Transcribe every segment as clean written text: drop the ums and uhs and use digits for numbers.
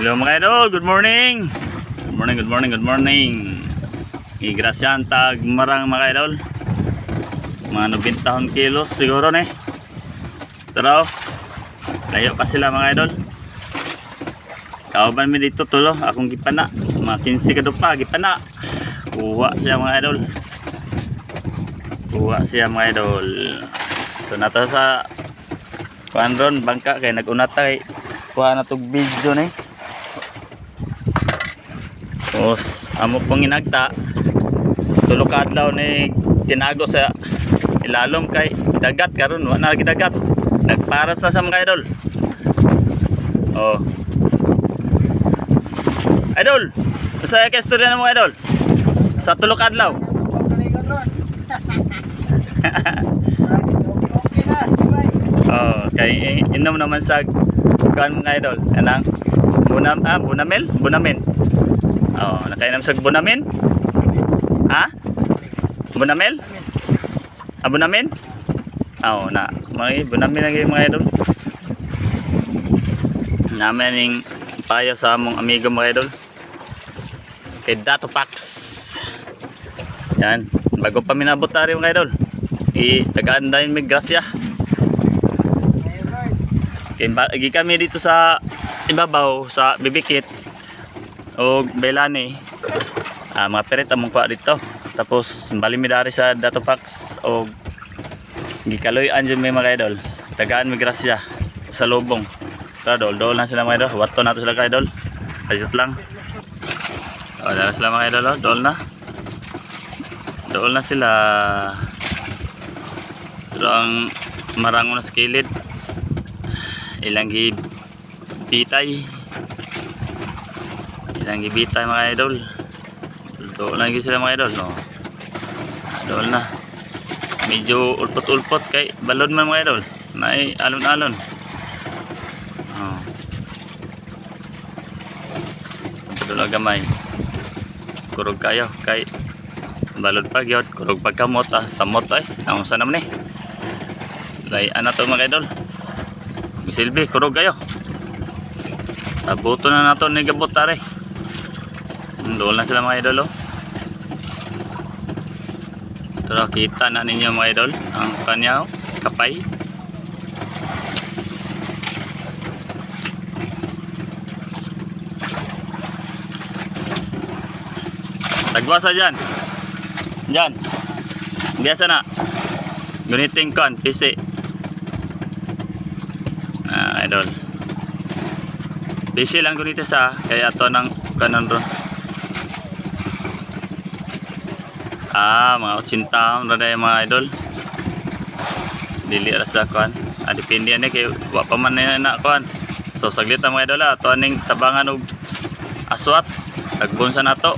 Hello mga idol, good morning. Good morning. Igrasyan tag marang mga idol. Mga 90 kilos siguro ne. Pero layo pa sila mga idol. Kauban mi dito tulo akong gipana. Mga 15 kadto pa gipana. Kuha siya mga idol. So nata sa kuan ron bangka kay nag-unatay kuha na tog video ni. Os amo pong inagta tulo ka adlaw ni tinago sa ilalom kay dagat karon wa na gidagat. Nagparas na sa mga idol. Oh. Idol, usay ka istorya na mga idol. Sa tulo ka adlaw. Oh, kay inom naman sa kan mga idol. Anang bunamin. Oh, nakainom sa bunamin? Ha? Bunamel? Bunamin? Oh, na. May bunamin lagi mga idol. Namin ning payo sa among amigo mga idol. Kay Dato Pax. Yan, bago pa minabot tari mga idol. Tagaan dayon may grasya. Kay kami dito sa ibabaw sa Bibikit o Belani. Mga peret among kuha dito. Tapos bali mi dari sa Dato Pax o gikaloy-an jud may mga idol. Tagaan mi grasya sa lubong. Tara dol na sila mga idol. Wato na to sila ka idol. Ayot lang. O dala sila mga idol, dol na. Dol na sila. Pero ang marango na skilid. Ilang gibitay mga idol. Doon lang sila mga idol, no? Doon na. Medyo ulpot-ulpot kay balon man mga idol. May alon-alon. Oh. Ito lang gamay. Kurog kayo kay balon pa gyud, kurog pagkamot samot ay. Ang sana man ni. Lay ana to mga idol. Silbi, kurog kayo. Tabuto na nato ni gabot tare. Doon lang sila mga idol, oh. Pero kita na ninyo mga idol ang kanya, kapay. Tagwasa dyan. Dyan. Biasa na. Guniting kon, pisi. Idol. Pisi lang gunita sa kaya to ng kanon ron. Mga 80 na dahil mga idol. Dili rasa kuan. Depende yan kay wa pa man na kuan. So saglit mga idol ato aning tabangan og aswat. Tagbon sa nato.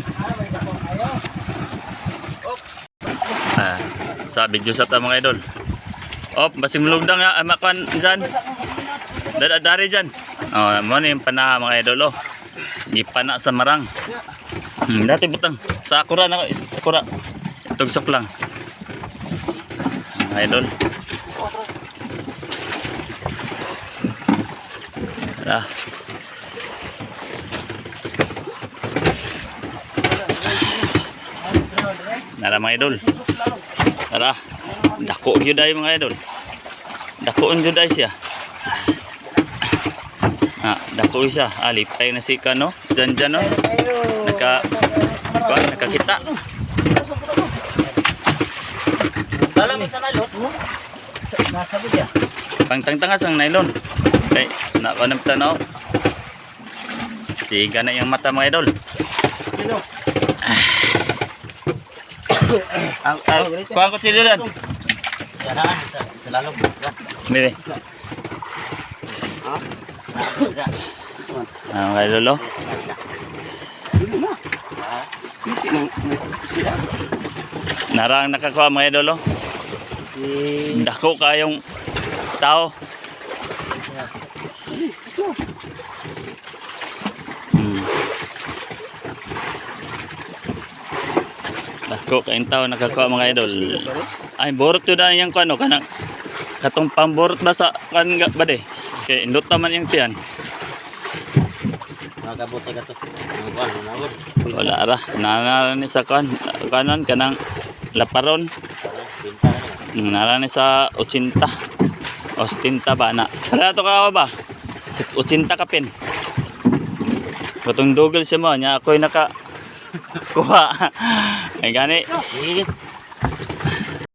Sa video sa ta mga idol. Basing mulugdang makuan dyan. Dari dyan. Mo ni yung pana mga idol, oh. Gipana sa marang. Dati butang. Sakura na sakura. Tugsok lang. Mga idol. Tara. Tara mga idol. Tara. Dako gyud ay mga idol. Dakoon gyud ay siya. Dako siya. Lipay na si kano. Dyan no. Nakakita. Dalam sa nylon. Nasa budya. Pangtangtangas ang nylon. Okay, nakanap tanaw. Siga na yung mata mga idol. Sino? Kuha ko sila dan. Yan na, sa lalog. Bebe. Mga idol, oh. Narang nakakuha mga idol, oh. Dako kayong tao. Dako kayong tao nakakuha mga idol. Ay borot yun na yung kano kanang katong pamborot ba sa kan ba de. Kay indot naman yung tiyan. Nakabuti ka to. Ang kuan, manawod. Wala ra. Nara ni sa kanan kanang laparon. Pinta na. Nara ni sa 80. O 70 ba na. Para to ka ba? 80 ka pin. Katong dugel siya mo nya ako'y naka kuha. Ay gani. Higit.